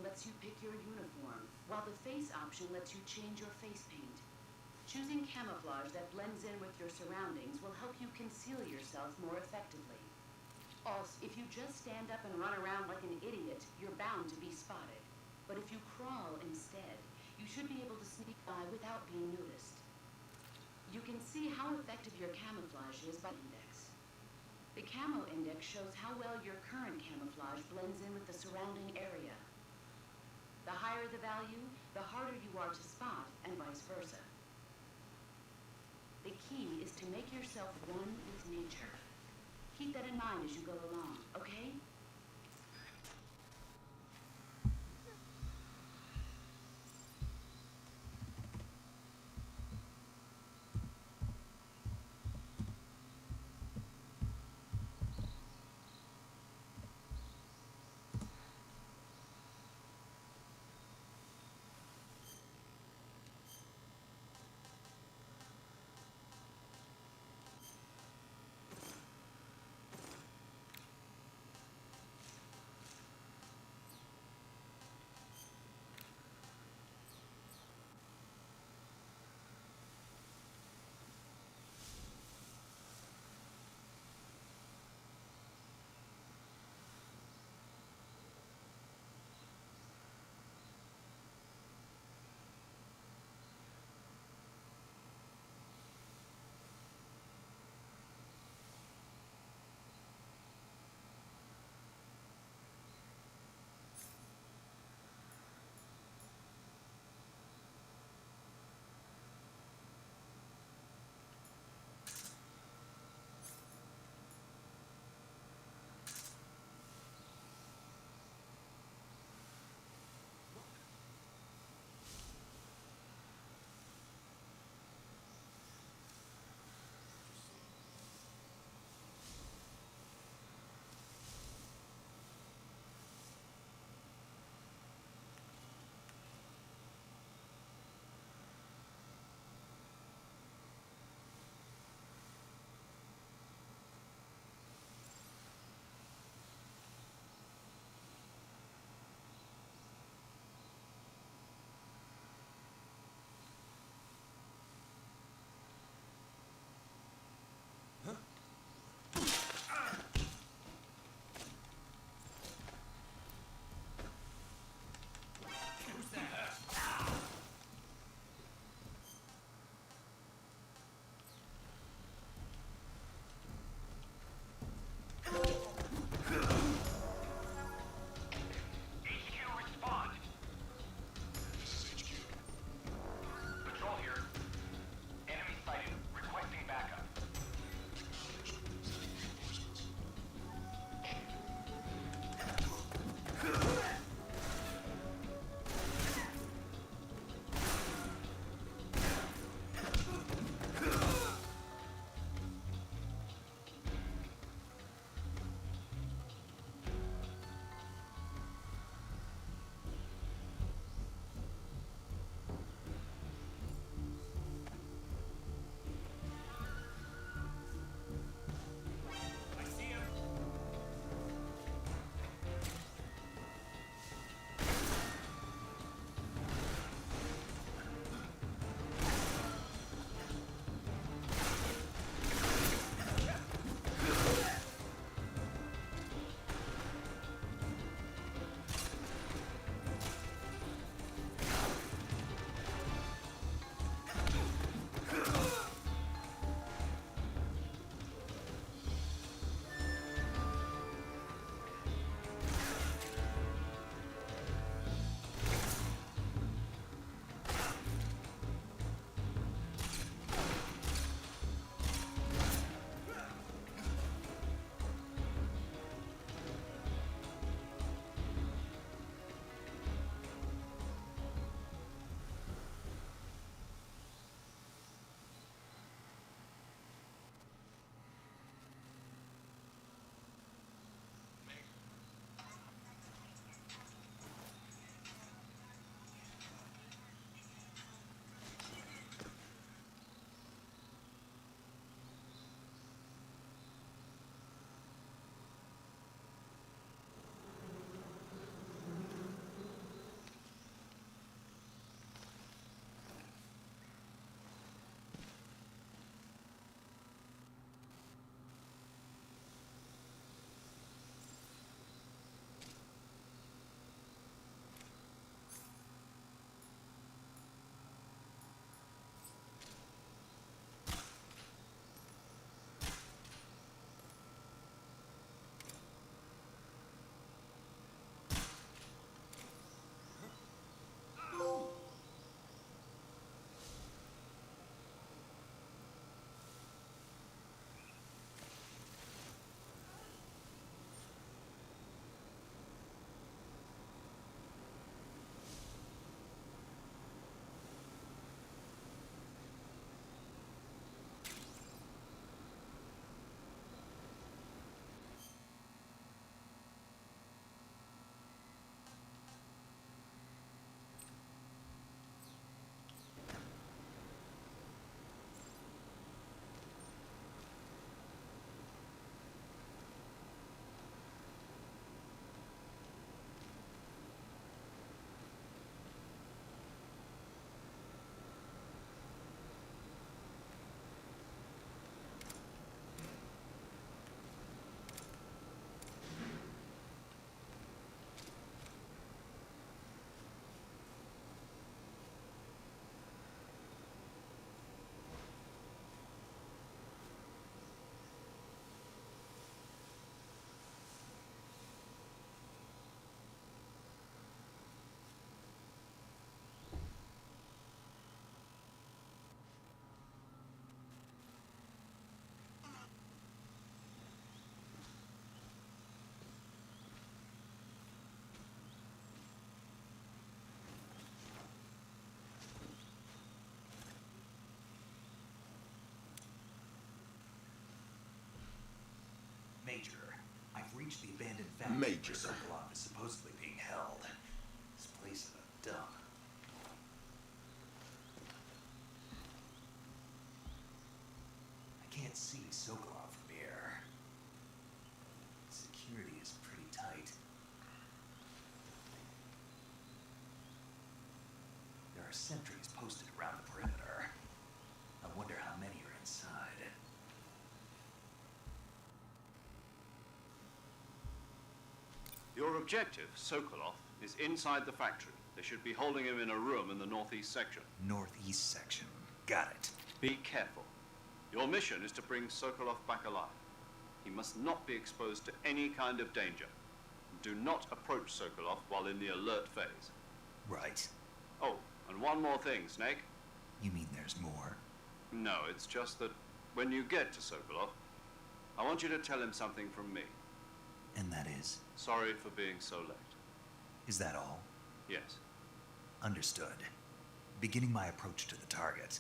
lets you pick your uniform, while the face option lets you change your face paint. Choosing camouflage that blends in with your surroundings will help you conceal yourself more effectively. Also, if you just stand up and run around like an idiot, you're bound to be spotted. But if you crawl instead, you should be able to sneak by without being noticed. You can see how effective your camouflage is by index. The camo index shows how well your current camouflage blends in with the surrounding area. The higher the value, the harder you are to spot, and vice versa. The key is to make yourself one with nature. Keep that in mind as you go along, okay? reached the abandoned factory Major. where Sokolov is supposedly being held. This place is a dump. I can't see Sokolov from here. Security is pretty tight. There are sentries posted around the perimeter. I wonder how many are inside. Your objective, Sokolov, is inside the factory. They should be holding him in a room in the northeast section. Northeast section. Got it. Be careful. Your mission is to bring Sokolov back alive. He must not be exposed to any kind of danger. Do not approach Sokolov while in the alert phase. Right. Oh, and one more thing, Snake. You mean there's more? No, it's just that when you get to Sokolov, I want you to tell him something from me. And that is? Sorry for being so late. Is that all? Yes. Understood. Beginning my approach to the target.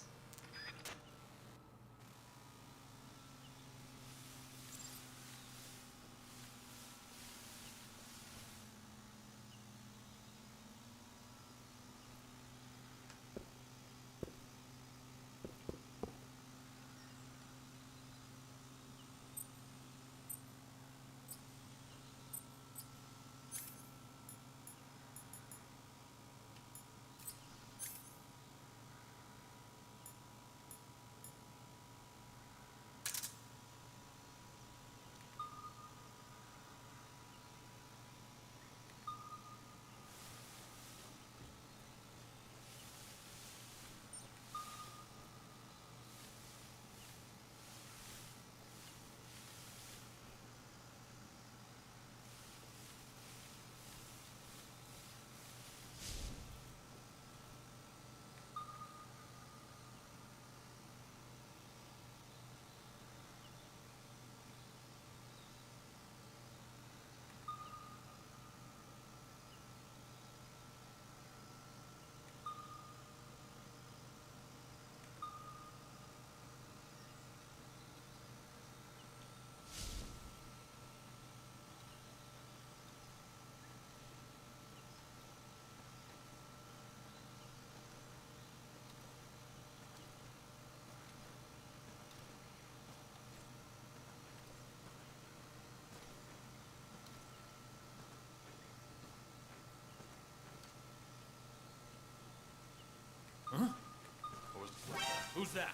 Who's that?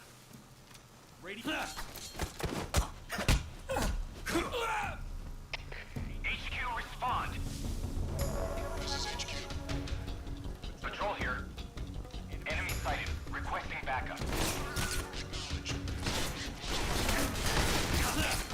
Radio. HQ, respond. This is HQ. Patrol here. Enemy sighted. Requesting backup. Acknowledged.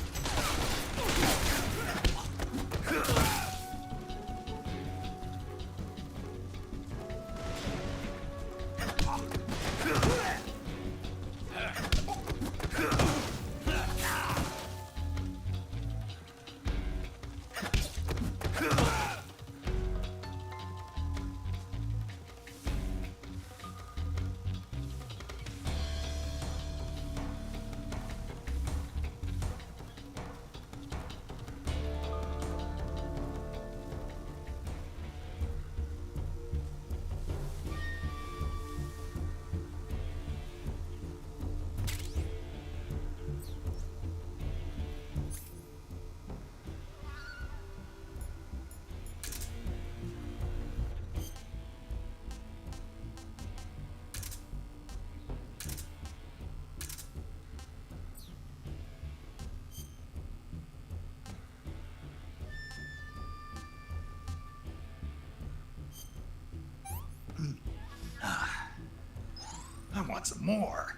I want some more.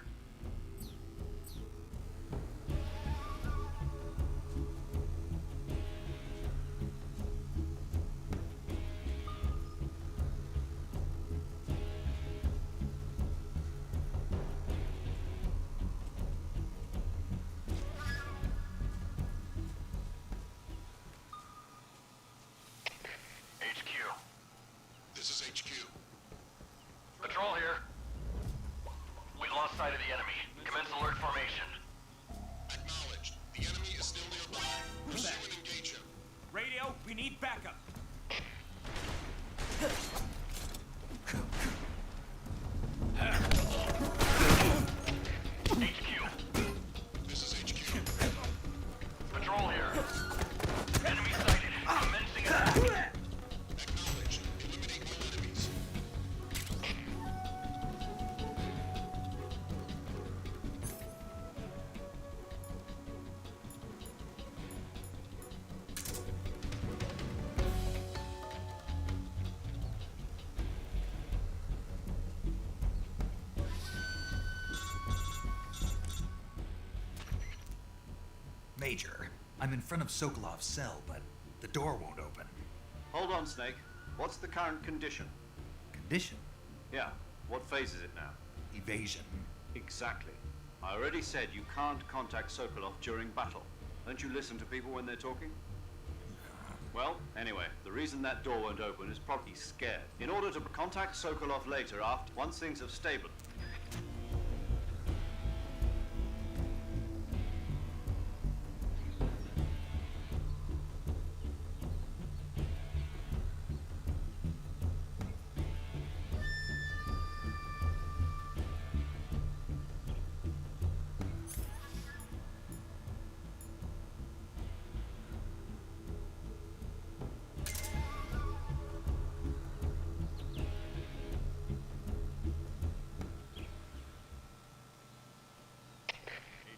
HQ. This is HQ. Patrol here. We lost sight of Major, I'm in front of Sokolov's cell, but the door won't open. Hold on, Snake. What's the current condition? Condition? Yeah, what phase is it now? Evasion. Exactly. I already said you can't contact Sokolov during battle. Don't you listen to people when they're talking? Well, anyway, the reason that door won't open is probably he's scared. In order to contact Sokolov later, once things have stabilized.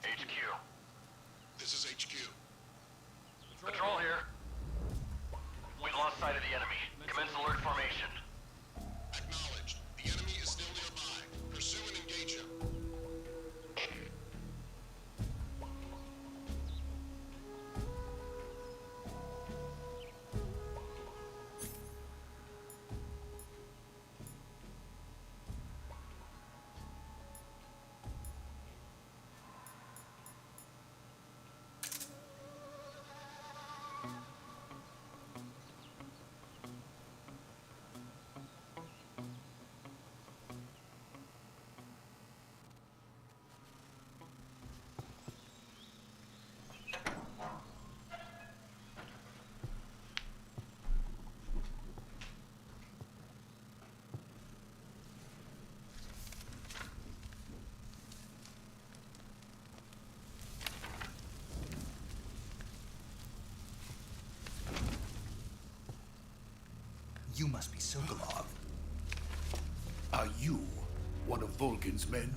HQ. This is HQ. Patrol here. We lost sight of the enemy. Commence alert formation. Acknowledged. The enemy is still nearby. Pursue and engage him. You must be Sokolov. Are you one of Volgin's men?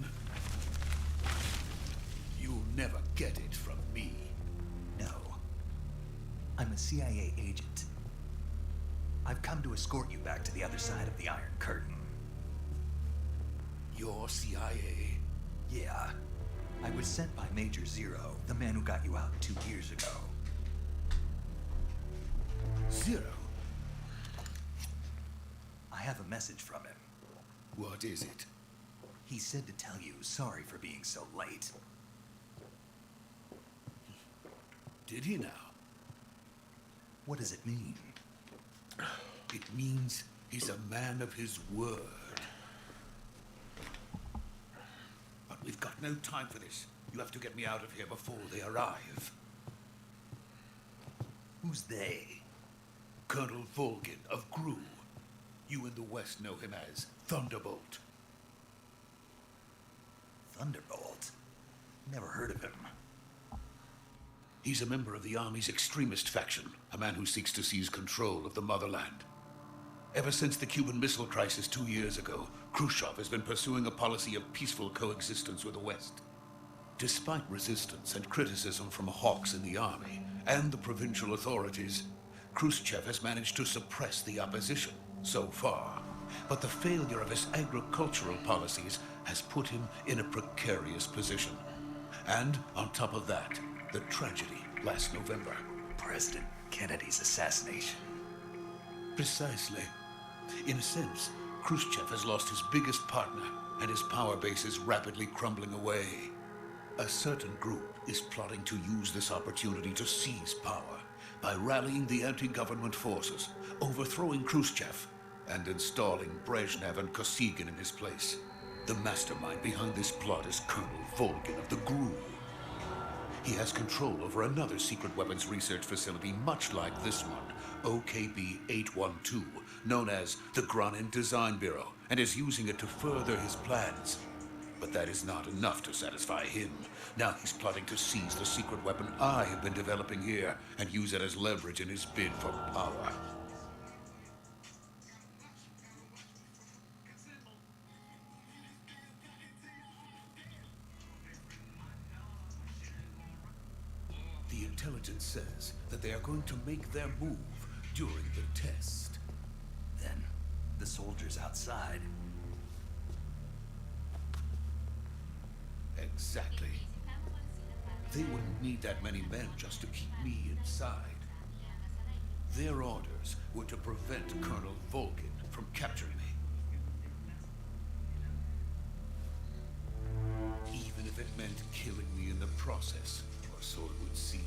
You'll never get it from me. No. I'm a CIA agent. I've come to escort you back to the other side of the Iron Curtain. You're CIA? Yeah. I was sent by Major Zero, the man who got you out 2 years ago. Zero? I have a message from him. What is it? He said to tell you sorry for being so late. Did he now? What does it mean? It means he's a man of his word. But we've got no time for this. You have to get me out of here before they arrive. Who's they? Colonel Volgin of GRU. You in the West know him as Thunderbolt. Thunderbolt? Never heard of him. He's a member of the Army's extremist faction, a man who seeks to seize control of the motherland. Ever since the Cuban Missile Crisis 2 years ago, Khrushchev has been pursuing a policy of peaceful coexistence with the West. Despite resistance and criticism from hawks in the Army and the provincial authorities, Khrushchev has managed to suppress the opposition so far. But the failure of his agricultural policies has put him in a precarious position. And on top of that, the tragedy last November. President Kennedy's assassination. Precisely. In a sense, Khrushchev has lost his biggest partner, and his power base is rapidly crumbling away. A certain group is plotting to use this opportunity to seize power by rallying the anti-government forces, overthrowing Khrushchev, and installing Brezhnev and Kosygin in his place. The mastermind behind this plot is Colonel Volgin of the GRU. He has control over another secret weapons research facility much like this one, OKB-812, known as the Granin Design Bureau, and is using it to further his plans. But that is not enough to satisfy him. Now he's plotting to seize the secret weapon I have been developing here and use it as leverage in his bid for power. The intelligence says that they are going to make their move during the test. Then, the soldiers outside. Exactly. They wouldn't need that many men just to keep me inside. Their orders were to prevent Colonel Volgin from capturing me. Even if it meant killing me in the process, or so it would seem.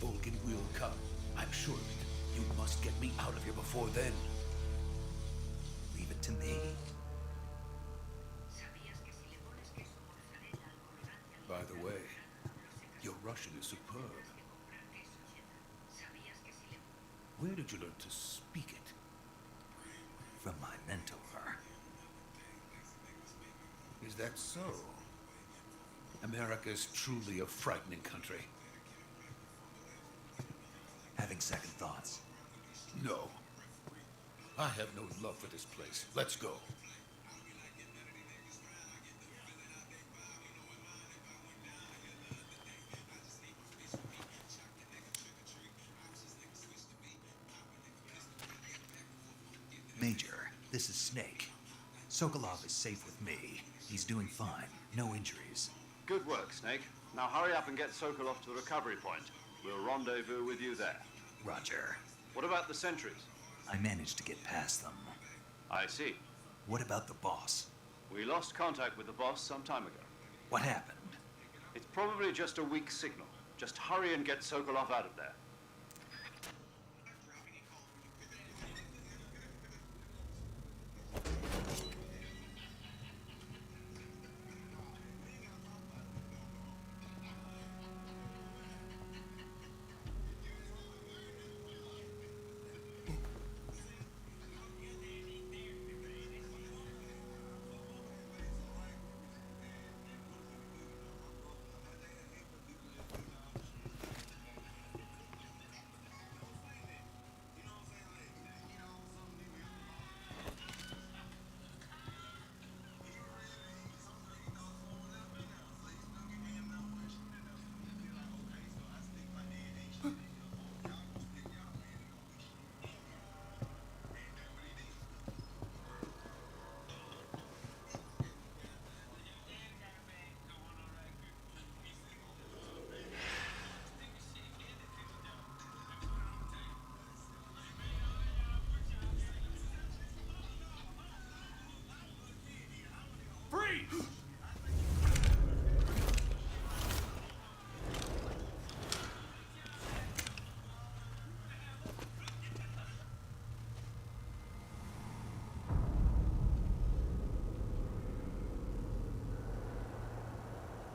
Volgin will come. I'm sure of it. You must get me out of here before then. Leave it to me. By the way, your Russian is superb. Where did you learn to speak it? From my mentor. Is that so? America is truly a frightening country. Having second thoughts. No. I have no love for this place. Let's go. Major, this is Snake. Sokolov is safe with me. He's doing fine. No injuries. Good work, Snake. Now hurry up and get Sokolov to the recovery point. We'll rendezvous with you there. Roger. What about the sentries? I managed to get past them. I see. What about the boss? We lost contact with the boss some time ago. What happened? It's probably just a weak signal. Just hurry and get Sokolov out of there. Freeze!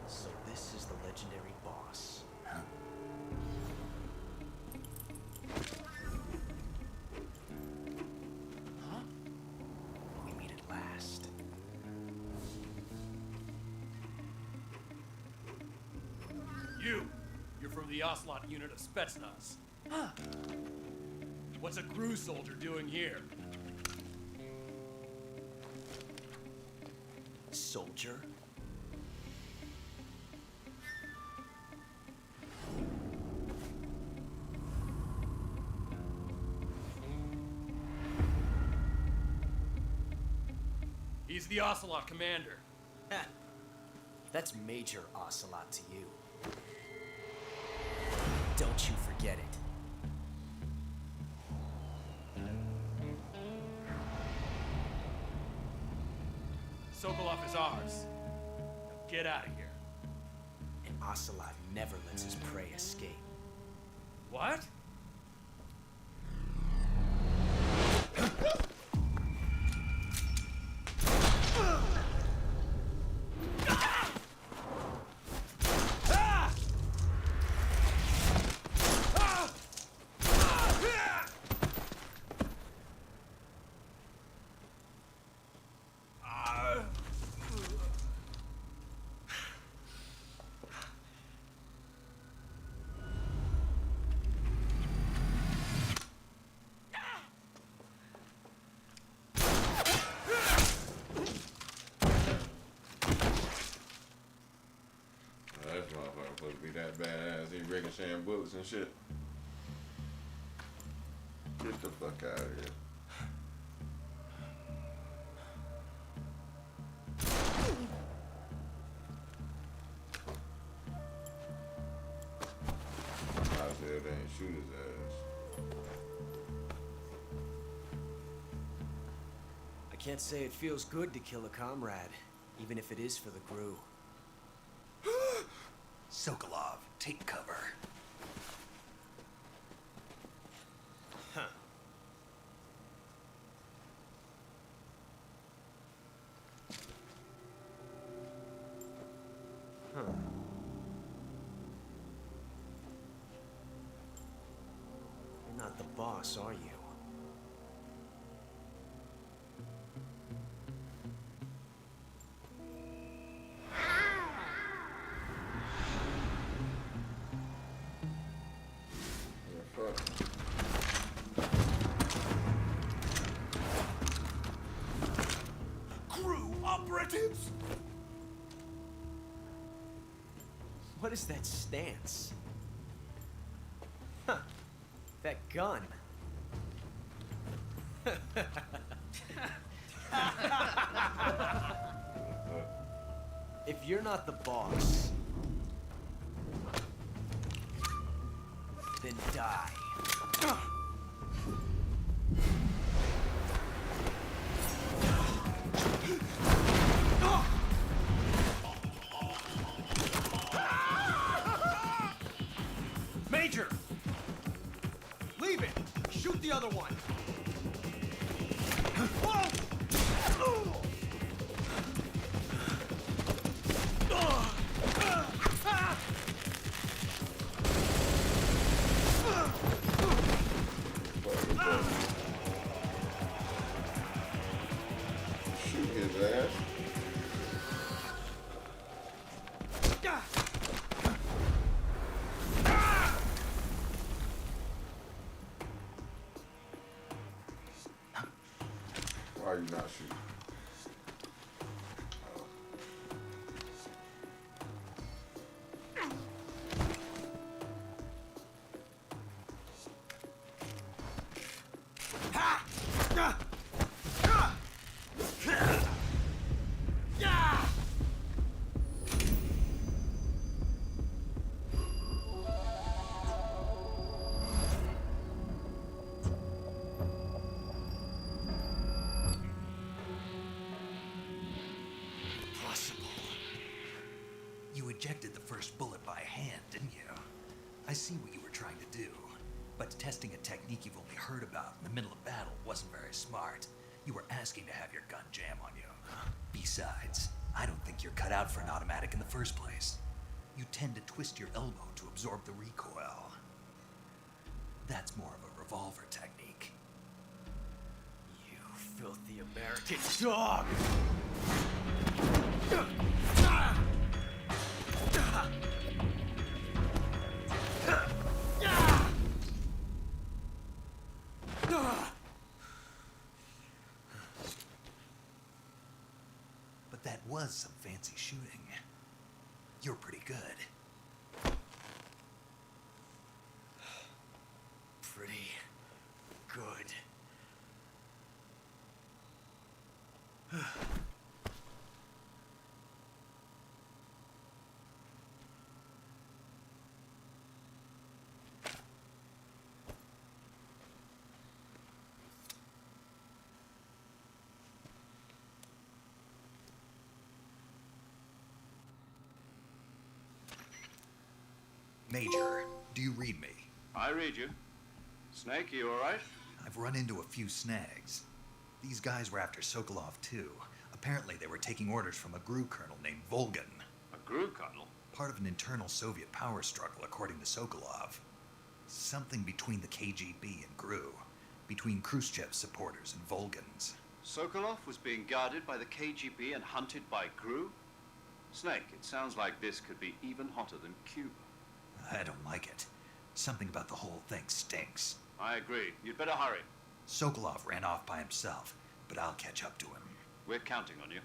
So this is the legendary boss. Huh? We meet at last. You're from the Ocelot unit of Spetsnaz. Huh. What's a crew soldier doing here? Soldier? He's the Ocelot commander. Ha! That's Major Ocelot to you. Don't you forget it. Sokolov is ours. Now get out of here. And Ocelot never lets his prey escape. What? This motherfucker supposed to be that badass. He ricocheting bullets and shit. Get the fuck out of here. and shoot his ass. I can't say it feels good to kill a comrade, even if it is for the crew. Sokolov, take cover. Huh. Huh. You're not the boss, are you? Yeah, fuck. Crew operatives! What is that stance? Huh. That gun. If you're not the boss, then die. Major! Leave it! Shoot the other one! Shoot his ass. Why are you not shooting? You ejected the first bullet by hand, didn't you? I see what you were trying to do. But testing a technique you've only heard about in the middle of battle wasn't very smart. You were asking to have your gun jam on you. Besides, I don't think you're cut out for an automatic in the first place. You tend to twist your elbow to absorb the recoil. That's more of a revolver technique. You filthy American dog! But that was some fancy shooting. You're pretty good. Pretty good. Major, do you read me? I read you. Snake, you all right? I've run into a few snags. These guys were after Sokolov too. Apparently they were taking orders from a GRU colonel named Volgan. A GRU colonel? Part of an internal Soviet power struggle, according to Sokolov. Something between the KGB and GRU. Between Khrushchev's supporters and Volgan's. Sokolov was being guarded by the KGB and hunted by GRU? Snake, it sounds like this could be even hotter than Cuba. I don't like it. Something about the whole thing stinks. I agree. You'd better hurry. Sokolov ran off by himself, but I'll catch up to him. We're counting on you.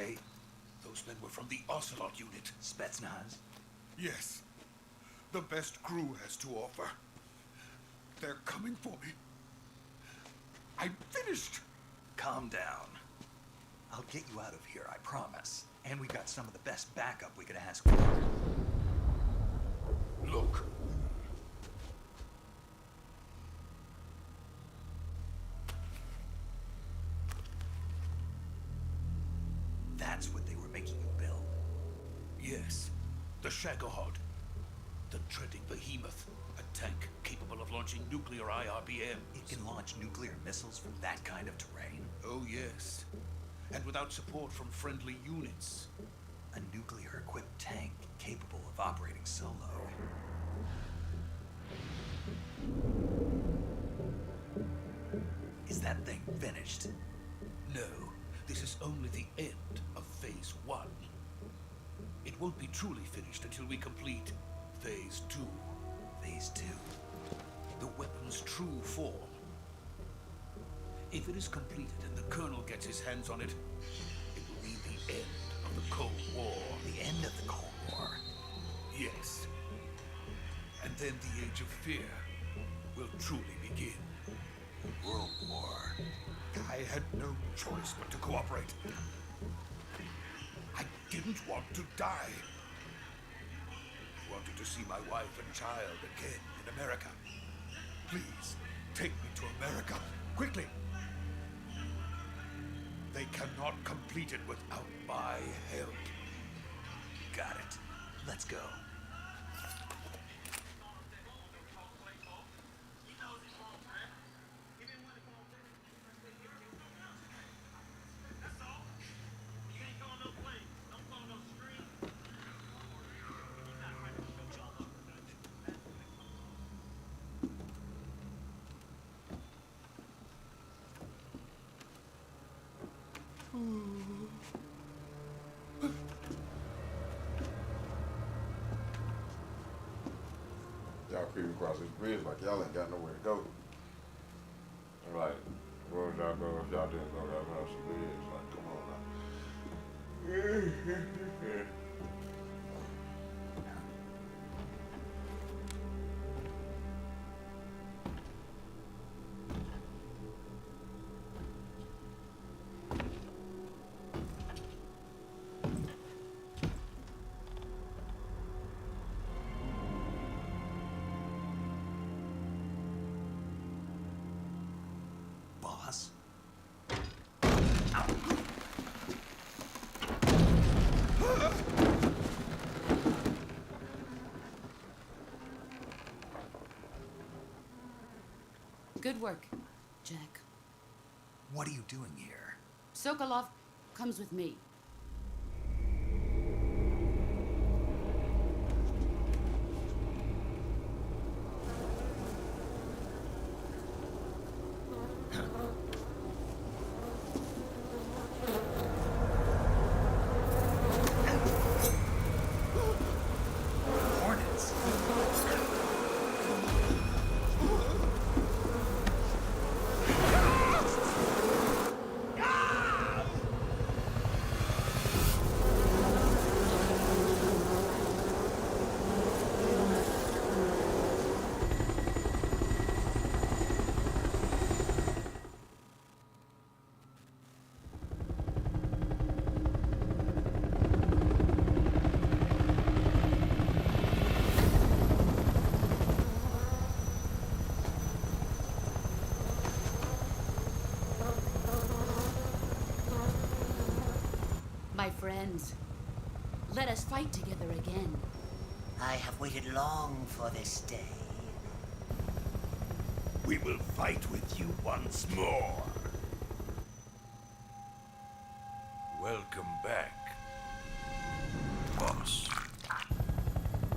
okay? Those men were from the Ocelot unit. Spetsnaz? Yes. The best crew has to offer. They're coming for me. I'm finished. Calm down. I'll get you out of here, I promise. And we've got some of the best backup we could ask for. Look. That's what they were making you build. Yes. The Shagohod. The treading behemoth. A tank capable of launching nuclear IRBM. It can launch nuclear missiles from that kind of terrain. Oh, yes. And without support from friendly units. A nuclear-equipped tank capable of operating solo. Is that thing finished? No. This is only the end of Phase 1. It won't be truly finished until we complete Phase 2. Phase 2? The weapon's true form. If it is completed and the Colonel gets his hands on it, it will mean the end of the Cold War. The end of the Cold War? Yes. And then the Age of Fear will truly begin. World War. I had no choice but to cooperate. I didn't want to die. I wanted to see my wife and child again in America. Please, take me to America, quickly. They cannot complete it without my help. Got it. Let's go. Y'all creeping across this bridge like y'all ain't got nowhere to go. Like, where would y'all go if y'all didn't go across the bridge? Like, come on now. Boss? Good work, Jack. What are you doing here? Sokolov comes with me. Hornets? My friends, let us fight together again. I have waited long for this day. We will fight with you once more. Welcome back, boss.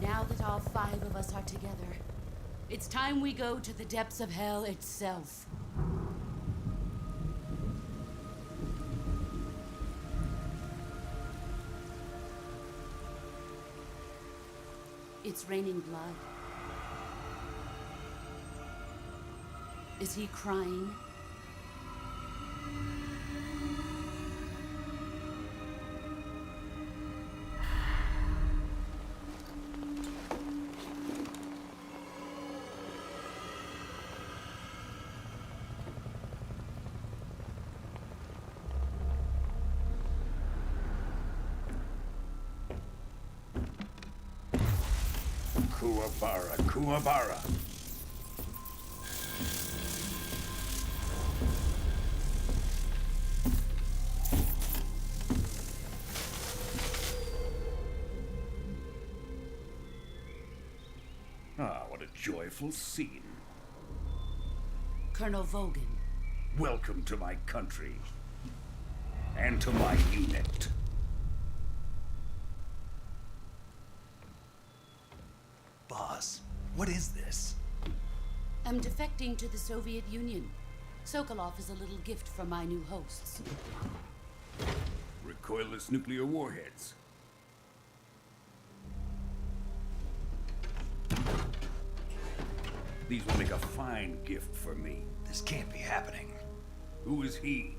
Now that all 5 of us are together, it's time we go to the depths of hell itself. It's raining blood. Is he crying? Kuwabara, Kuwabara. Ah, what a joyful scene. Colonel Vogan. Welcome to my country. And to my unit. Boss, what is this? I'm defecting to the Soviet Union. Sokolov is a little gift from my new hosts. Recoilless nuclear warheads. These will make a fine gift for me. This can't be happening. Who is he?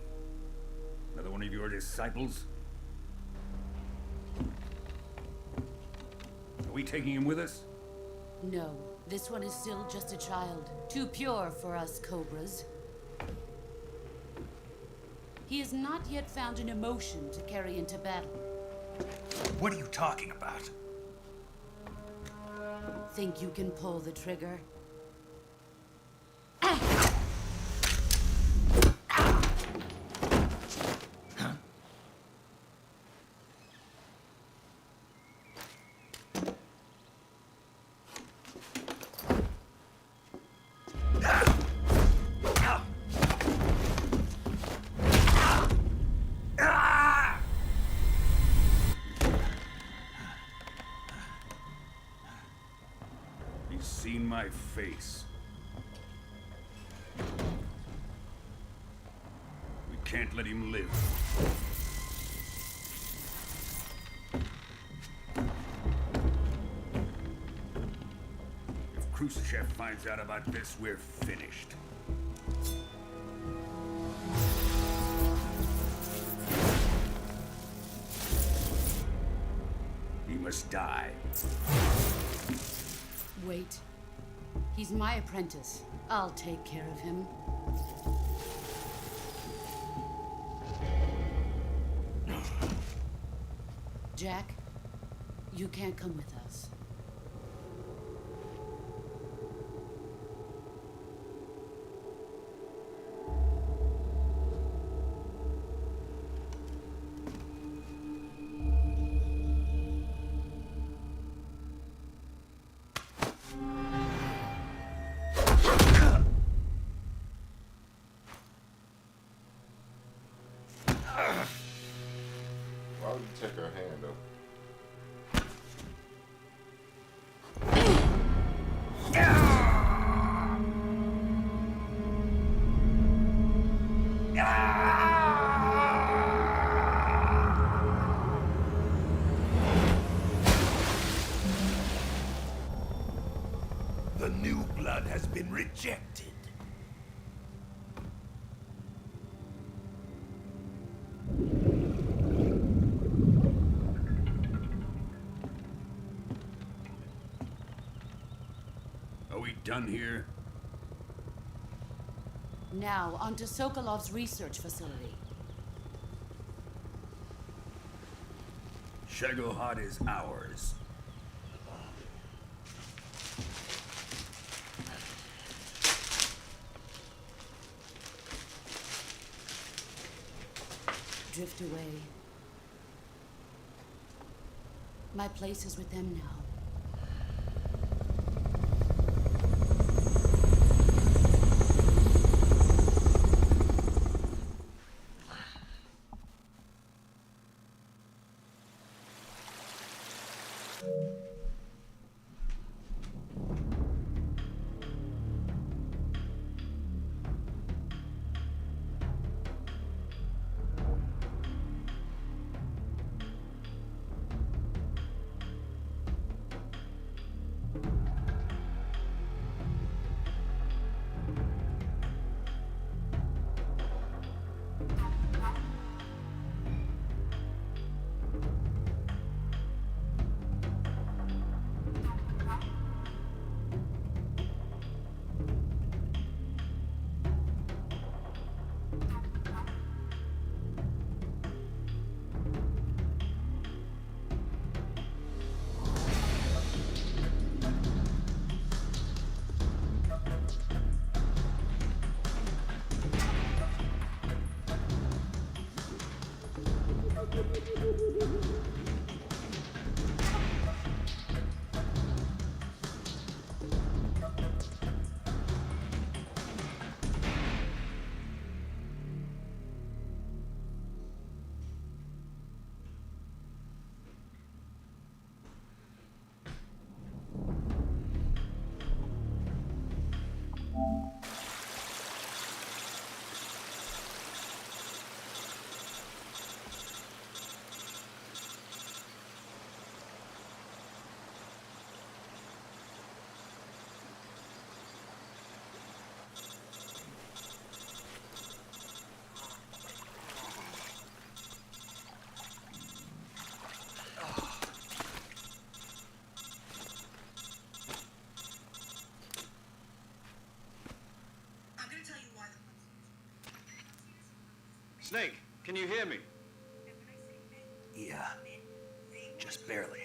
Another one of your disciples? Are we taking him with us? No, this one is still just a child. Too pure for us Cobras. He has not yet found an emotion to carry into battle. What are you talking about? Think you can pull the trigger? He's seen my face. We can't let him live. If Khrushchev finds out about this, we're finished. He must die. Wait. He's my apprentice. I'll take care of him. Jack, you can't come with us. Why would you take her hand though? The new blood has been rejected. Are we done here? Now, onto Sokolov's research facility. Shagohod is ours. Drift away. My place is with them now. Snake, can you hear me? Yeah. Just barely.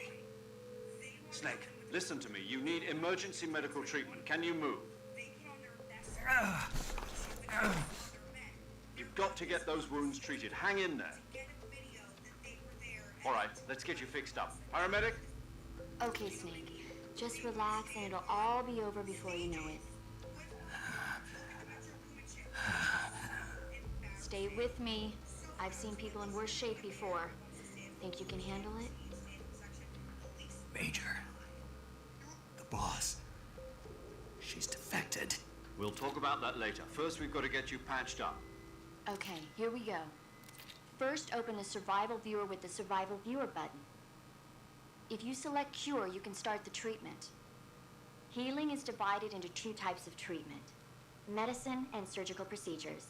Snake, listen to me. You need emergency medical treatment. Can you move? You've got to get those wounds treated. Hang in there. All right, let's get you fixed up. Paramedic? Okay, Snake. Just relax and it'll all be over before you know it. Stay with me. I've seen people in worse shape before. Think you can handle it? Major. The boss. She's defected. We'll talk about that later. First, we've got to get you patched up. Okay, here we go. First, open the survival viewer with the survival viewer button. If you select cure, you can start the treatment. Healing is divided into 2 types of treatment: medicine and surgical procedures.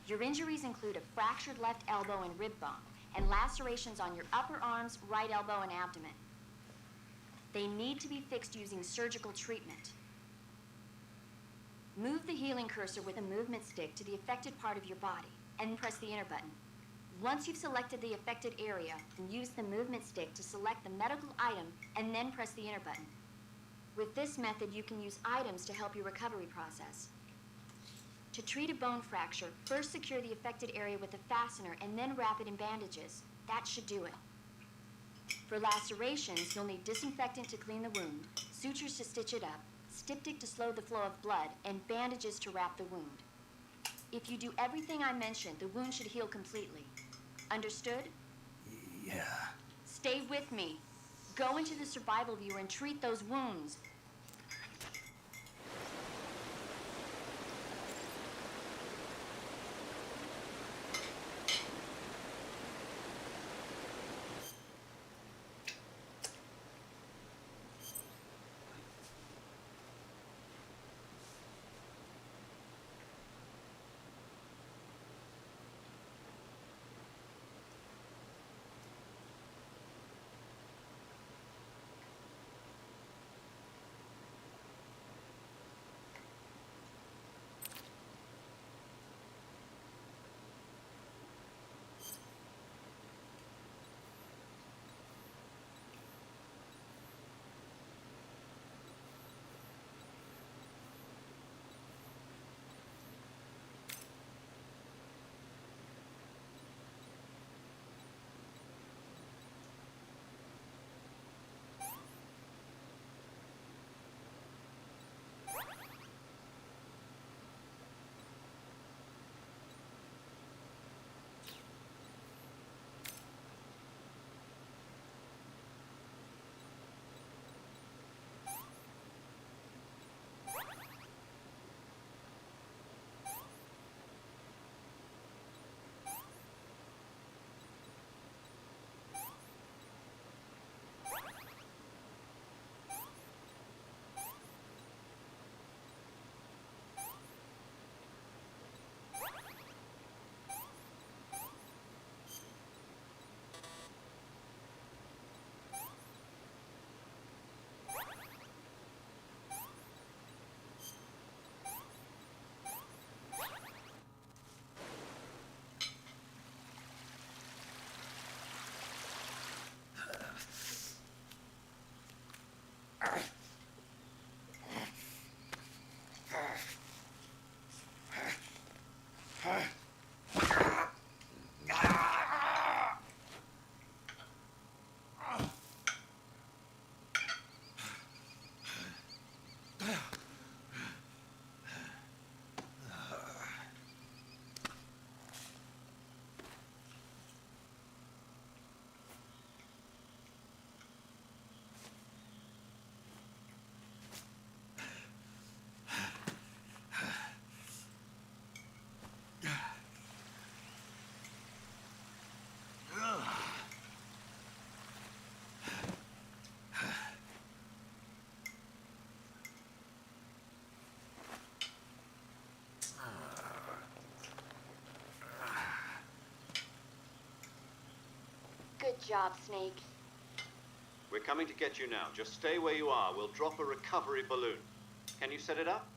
Your injuries include a fractured left elbow and rib bone, and lacerations on your upper arms, right elbow, and abdomen. They need to be fixed using surgical treatment. Move the healing cursor with a movement stick to the affected part of your body, and press the enter button. Once you've selected the affected area, use the movement stick to select the medical item, and then press the enter button. With this method, you can use items to help your recovery process. To treat a bone fracture, first secure the affected area with a fastener and then wrap it in bandages. That should do it. For lacerations, you'll need disinfectant to clean the wound, sutures to stitch it up, styptic to slow the flow of blood, and bandages to wrap the wound. If you do everything I mentioned, the wound should heal completely. Understood? Yeah. Stay with me. Go into the survival viewer and treat those wounds. job, Snake. We're coming to get you now. Just stay where you are. We'll drop a recovery balloon. Can you set it up?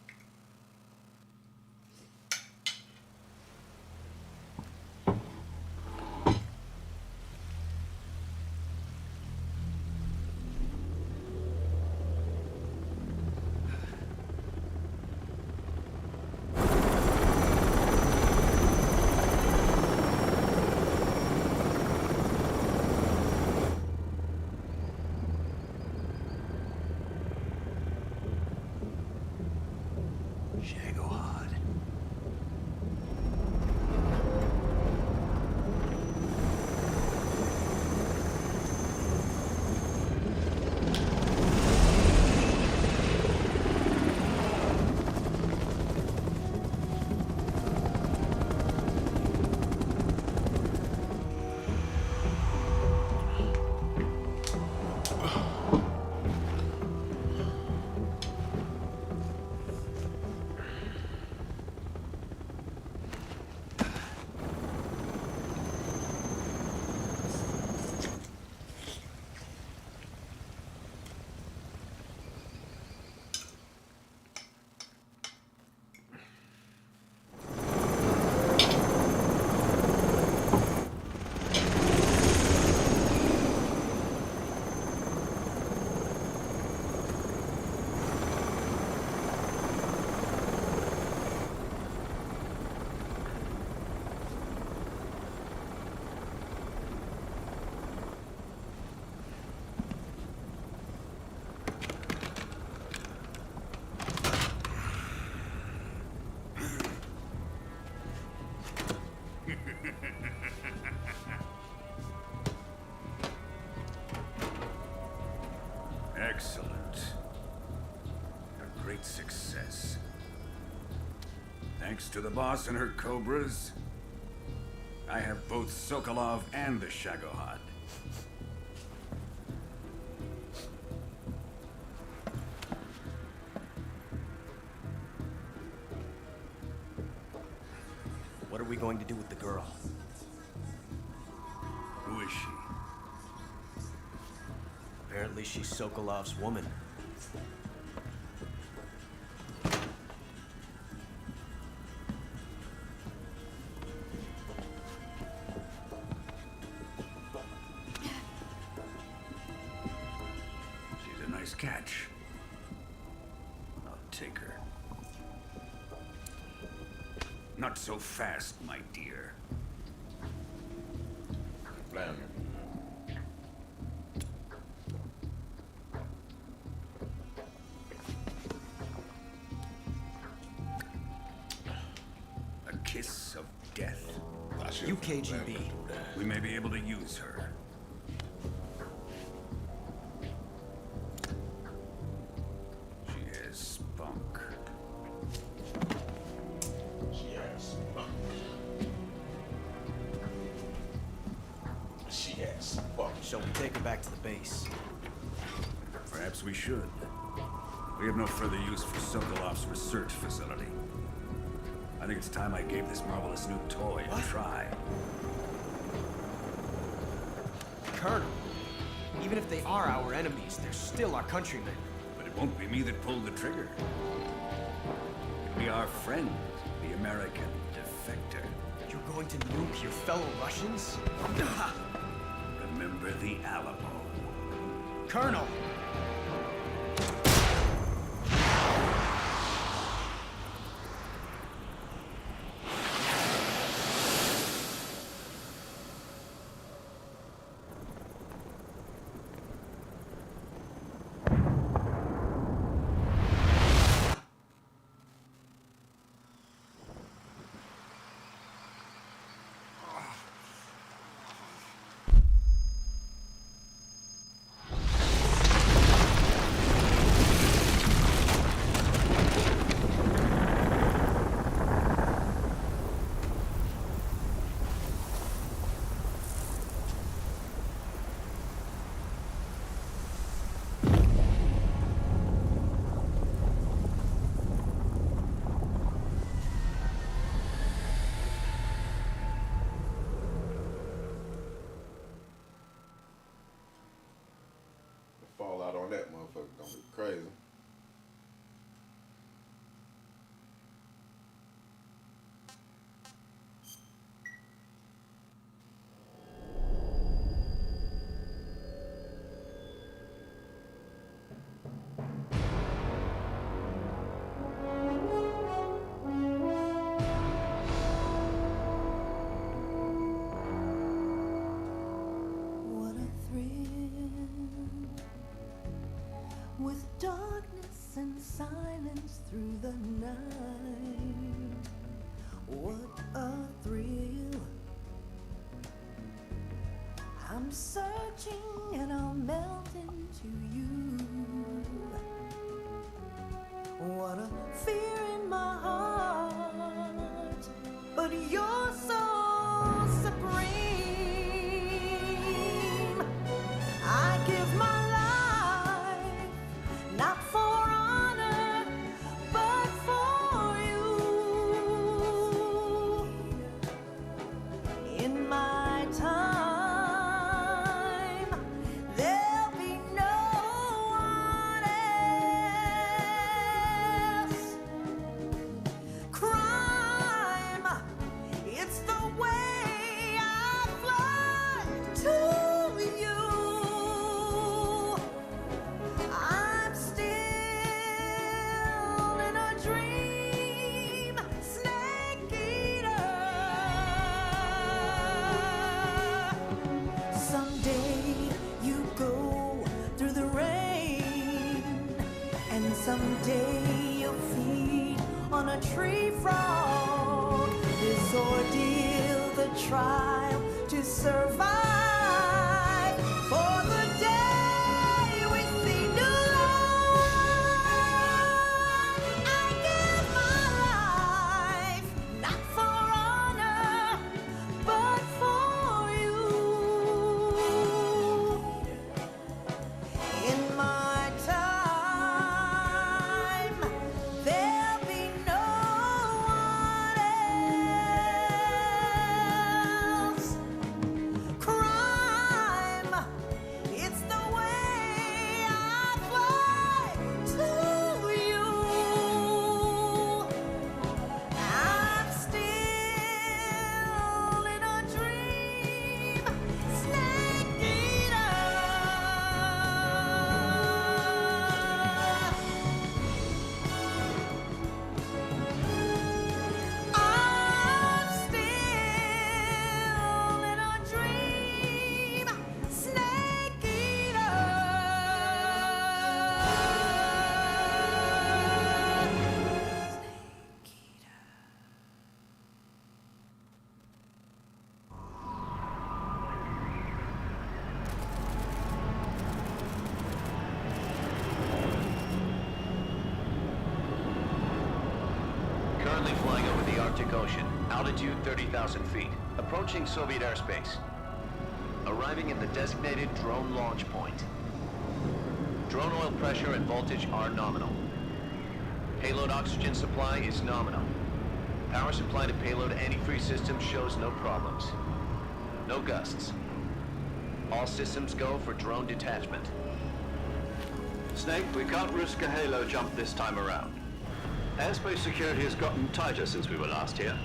Shagohod. Excellent. A great success. Thanks to the boss and her cobras, I have both Sokolov and the Shagohod. What are we going to do with the girl? Who is she? Apparently she's Sokolov's woman. She's a nice catch. I'll take her. Not so fast, my dear. Blam. A kiss of death. You KGB. We may be able to use her. She has spunk. She has spunk. She has spunk. Shall we take her back to the base? Perhaps we should. We have no further use for Sokolov's research facility. I think it's time I gave this marvelous new toy a try. Colonel, even if they are our enemies, they're still our countrymen. But it won't be me that pulled the trigger. It'll be our friend, the American defector. You're going to nuke your fellow Russians? Remember the Alamo. Colonel! I'm searching and I'll melt into you. What a fear in my heart, but you're so supreme. I give my life, not for honor, but for you. In my time, there'll be no one else. Crime, it's the way I fly to you. I'm still in a dream, snake eater. Someday you go through the rain, and someday you'll feed on a tree frog. This ordeal, the trial to survive, for the day we see new light. I give my life, not for honor, but for you. In my time, there'll be no one else. Crime, it's the way I fly to you. I'm still in a dream, snake eater. I'm still in a dream, snake eater. Currently flying over the Arctic Ocean, altitude 30,000 feet, approaching Soviet airspace. Arriving at the designated drone launch point. Drone oil pressure and voltage are nominal. Payload oxygen supply is nominal. Power supply to payload antifreeze system shows no problems. No gusts. All systems go for drone detachment. Snake, we can't risk a halo jump this time around. Airspace security has gotten tighter since we were last here.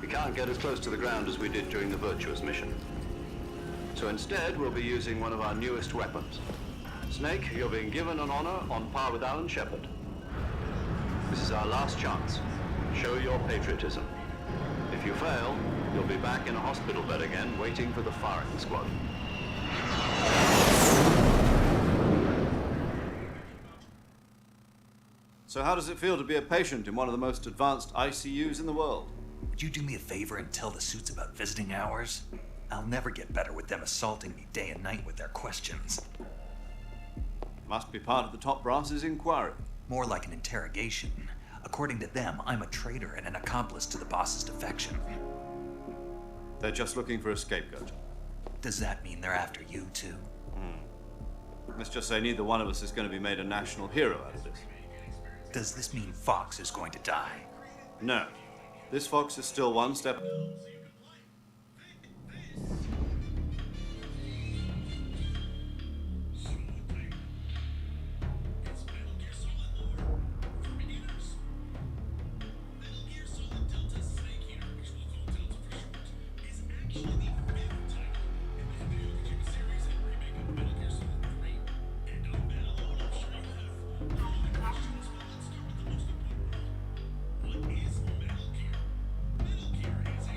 We can't get as close to the ground as we did during the Virtuous mission. So instead, we'll be using one of our newest weapons. Snake, you're being given an honor on par with Alan Shepard. This is our last chance. Show your patriotism. If you fail, you'll be back in a hospital bed again, waiting for the firing squad. So how does it feel to be a patient in one of the most advanced ICUs in the world? Would you do me a favor and tell the suits about visiting hours? I'll never get better with them assaulting me day and night with their questions. Must be part of the top brass's inquiry. More like an interrogation. According to them, I'm a traitor and an accomplice to the boss's defection. They're just looking for a scapegoat. Does that mean they're after you, too? Let's just say neither one of us is going to be made a national hero out of this. Does this mean Fox is going to die? No. This Fox is still one step... What is Metal Gear? Metal Gear is a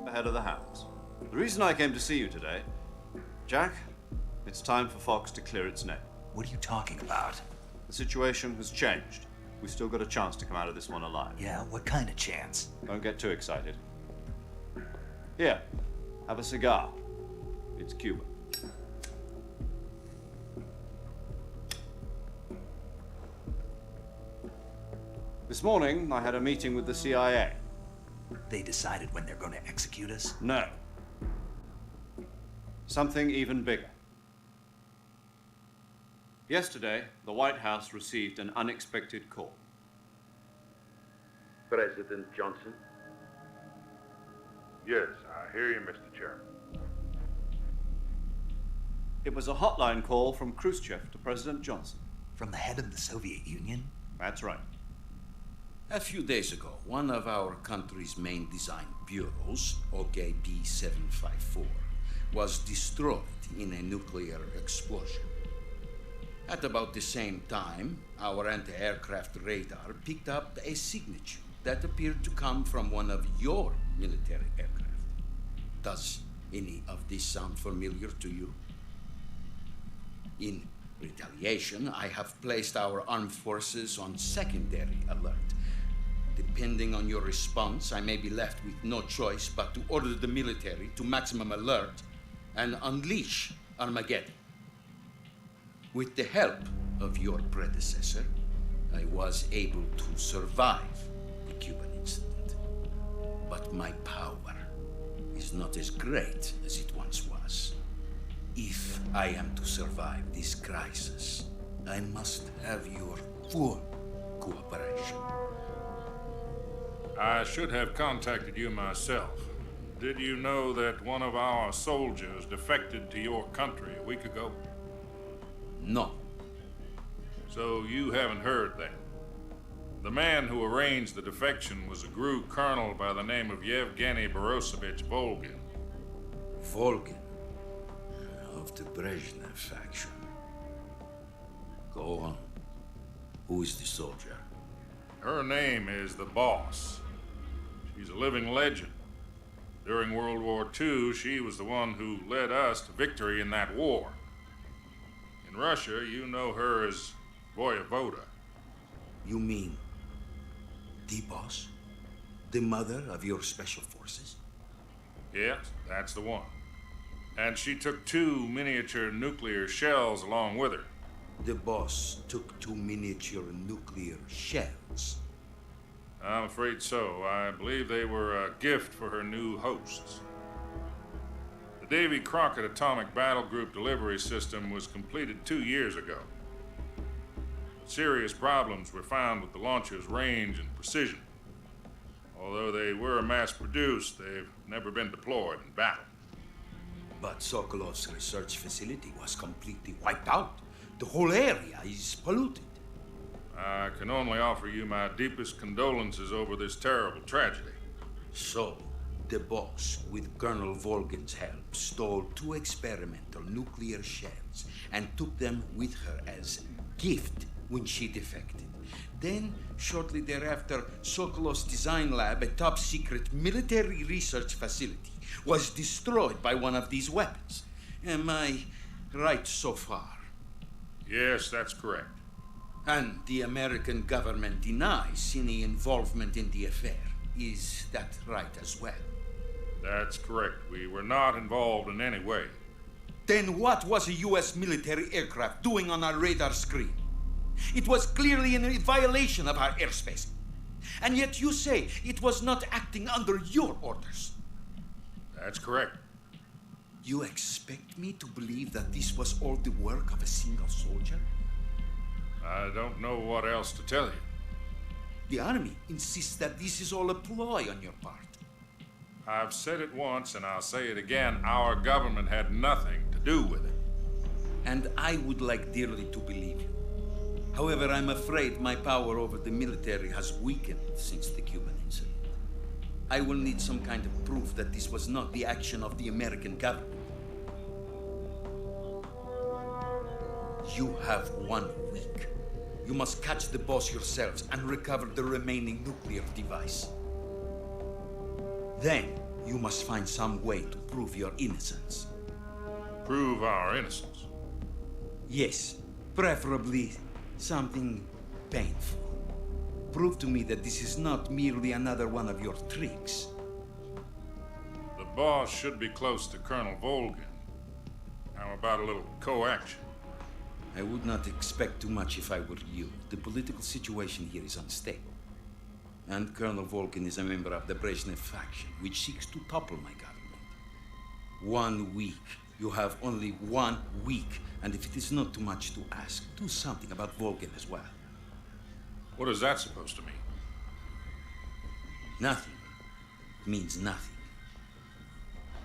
Ahead of the hounds. The reason I came to see you today, Jack, it's time for Fox to clear its name. What are you talking about? The situation has changed. We've still got a chance to come out of this one alive. Yeah, what kind of chance? Don't get too excited. Here, have a cigar. It's Cuban. This morning, I had a meeting with the CIA. They decided when they're going to execute us? No. Something even bigger. Yesterday, the White House received an unexpected call. President Johnson? Yes, I hear you, Mr. Chairman. It was a hotline call from Khrushchev to President Johnson. From the head of the Soviet Union? That's right. A few days ago, one of our country's main design bureaus, OKB 754, was destroyed in a nuclear explosion. At about the same time, our anti-aircraft radar picked up a signature that appeared to come from one of your military aircraft. Does any of this sound familiar to you? In retaliation, I have placed our armed forces on secondary alert. Depending on your response, I may be left with no choice but to order the military to maximum alert and unleash Armageddon. With the help of your predecessor, I was able to survive the Cuban incident. But my power is not as great as it once was. If I am to survive this crisis, I must have your full cooperation. I should have contacted you myself. Did you know that one of our soldiers defected to your country a week ago? No. So you haven't heard that. The man who arranged the defection was a GRU colonel by the name of Yevgeny Borosovich Volgin. Volgin? Of the Brezhnev faction. Go on. Who is the soldier? Her name is the Boss. She's a living legend. During World War II, she was the one who led us to victory in that war. In Russia, you know her as Voyevoda. You mean the Boss? The mother of your special forces? Yes, that's the one. And she took 2 miniature nuclear shells along with her. The Boss took 2 miniature nuclear shells? I'm afraid so. I believe they were a gift for her new hosts. The Davy Crockett Atomic Battle Group delivery system was completed 2 years ago. Serious problems were found with the launcher's range and precision. Although they were mass-produced, they've never been deployed in battle. But Sokolov's research facility was completely wiped out. The whole area is polluted. I can only offer you my deepest condolences over this terrible tragedy. So, the Boss, with Colonel Volgin's help, stole 2 experimental nuclear shells and took them with her as gift when she defected. Then, shortly thereafter, Sokolov's design lab, a top-secret military research facility, was destroyed by one of these weapons. Am I right so far? Yes, that's correct. And the American government denies any involvement in the affair. Is that right as well? That's correct. We were not involved in any way. Then what was a U.S. military aircraft doing on our radar screen? It was clearly in violation of our airspace. And yet you say it was not acting under your orders. That's correct. You expect me to believe that this was all the work of a single soldier? I don't know what else to tell you. The Army insists that this is all a ploy on your part. I've said it once and I'll say it again. Our government had nothing to do with it. And I would like dearly to believe you. However, I'm afraid my power over the military has weakened since the Cuban incident. I will need some kind of proof that this was not the action of the American government. You have 1 week. You must catch the boss yourselves and recover the remaining nuclear device. Then, you must find some way to prove your innocence. Prove our innocence? Yes, preferably something painful. Prove to me that this is not merely another one of your tricks. The boss should be close to Colonel Volgin. How about a little co-action? I would not expect too much if I were you. The political situation here is unstable. And Colonel Volgin is a member of the Brezhnev faction, which seeks to topple my government. 1 week. You have only 1 week. And if it is not too much to ask, do something about Volgin as well. What is that supposed to mean? Nothing. It means nothing.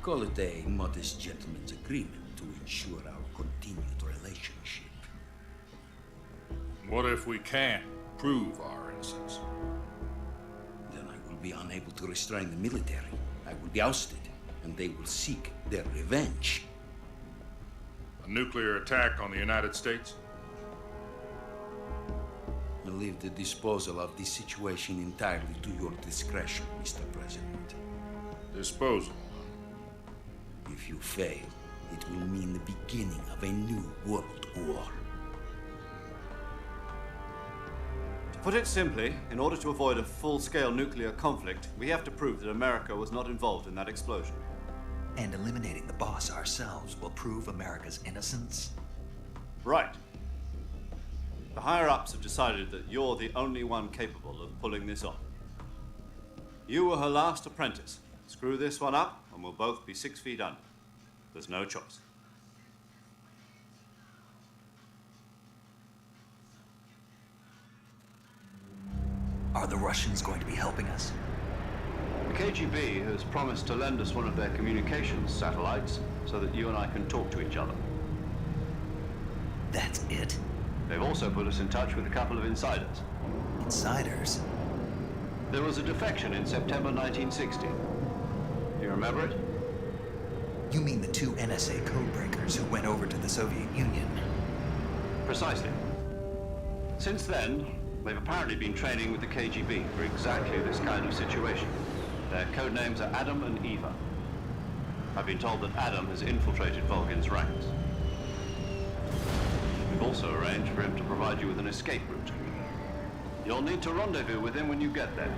Call it a modest gentleman's agreement to ensure our continued relationship. What if we can't prove our innocence? Then I will be unable to restrain the military. I will be ousted, and they will seek their revenge. A nuclear attack on the United States? I leave the disposal of this situation entirely to your discretion, Mr. President. Disposal? If you fail, it will mean the beginning of a new world war. To put it simply, in order to avoid a full-scale nuclear conflict, we have to prove that America was not involved in that explosion. And eliminating the boss ourselves will prove America's innocence? Right. The higher-ups have decided that you're the only one capable of pulling this off. You were her last apprentice. Screw this one up, and we'll both be 6 feet under. There's no choice. Are the Russians going to be helping us? The KGB has promised to lend us one of their communications satellites so that you and I can talk to each other. That's it? They've also put us in touch with a couple of insiders. Insiders? There was a defection in September 1960. Do you remember it? You mean the 2 NSA codebreakers who went over to the Soviet Union? Precisely. Since then, they've apparently been training with the KGB for exactly this kind of situation. Their code names are Adam and Eva. I've been told that Adam has infiltrated Volgin's ranks. We've also arranged for him to provide you with an escape route. You'll need to rendezvous with him when you get there.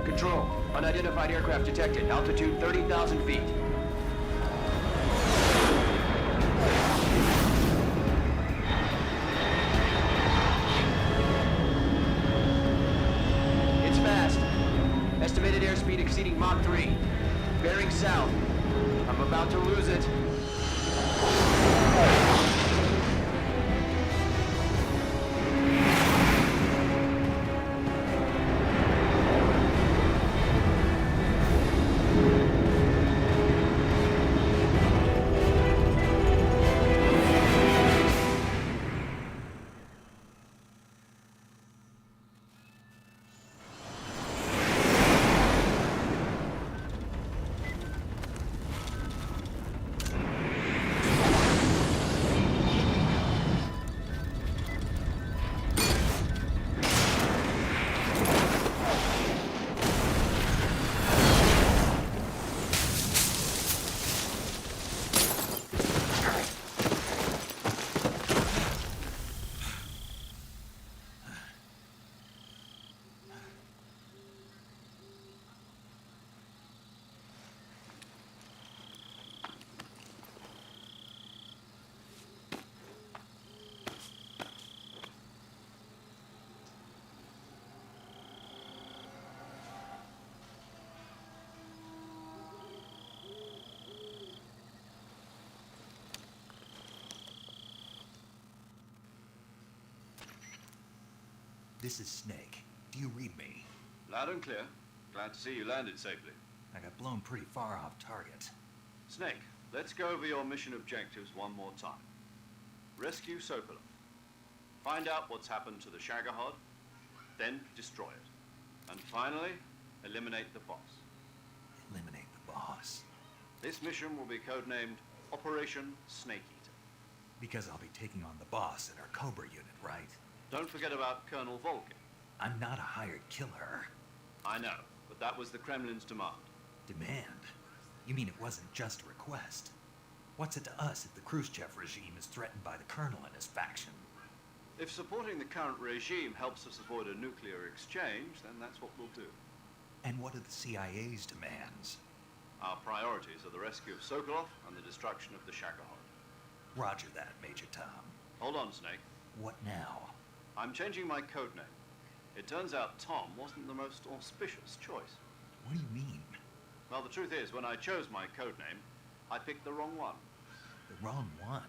Control. Unidentified aircraft detected. Altitude 30,000 feet. It's fast. Estimated airspeed exceeding Mach 3. Bearing south. I'm about to lose it. This is Snake. Do you read me? Loud and clear. Glad to see you landed safely. I got blown pretty far off target. Snake, let's go over your mission objectives one more time. Rescue Sokolov. Find out what's happened to the Shagohod, then destroy it. And finally, eliminate the boss. Eliminate the boss. This mission will be codenamed Operation Snake Eater. Because I'll be taking on the boss in our Cobra unit, right? Don't forget about Colonel Volkin. I'm not a hired killer. I know, but that was the Kremlin's demand. Demand? You mean it wasn't just a request? What's it to us if the Khrushchev regime is threatened by the Colonel and his faction? If supporting the current regime helps us avoid a nuclear exchange, then that's what we'll do. And what are the CIA's demands? Our priorities are the rescue of Sokolov and the destruction of the Shagohod. Roger that, Major Tom. Hold on, Snake. What now? I'm changing my codename. It turns out Tom wasn't the most auspicious choice. What do you mean? Well, the truth is, when I chose my codename, I picked the wrong one. The wrong one?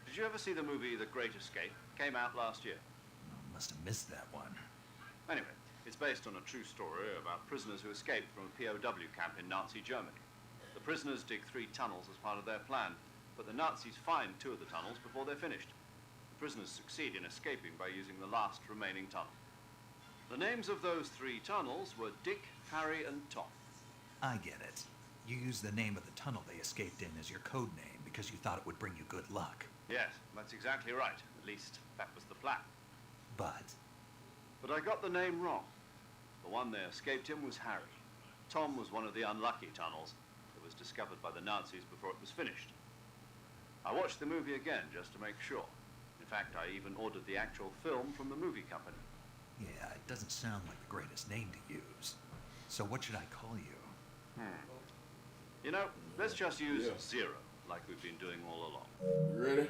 Did you ever see the movie The Great Escape? Came out last year. I must have missed that one. Anyway, it's based on a true story about prisoners who escaped from a POW camp in Nazi Germany. The prisoners dig 3 tunnels as part of their plan, but the Nazis find 2 of the tunnels before they're finished. The prisoners succeed in escaping by using the last remaining tunnel. The names of those 3 tunnels were Dick, Harry, and Tom. I get it. You used the name of the tunnel they escaped in as your code name because you thought it would bring you good luck. Yes, that's exactly right. At least, that was the plan. But I got the name wrong. The one they escaped in was Harry. Tom was one of the unlucky tunnels that was discovered by the Nazis before it was finished. I watched the movie again just to make sure. In fact, I even ordered the actual film from the movie company. yeah, it doesn't sound like the greatest name to use. So what should I call you? You know, let's just use Yeah. Zero, like we've been doing all along. You ready?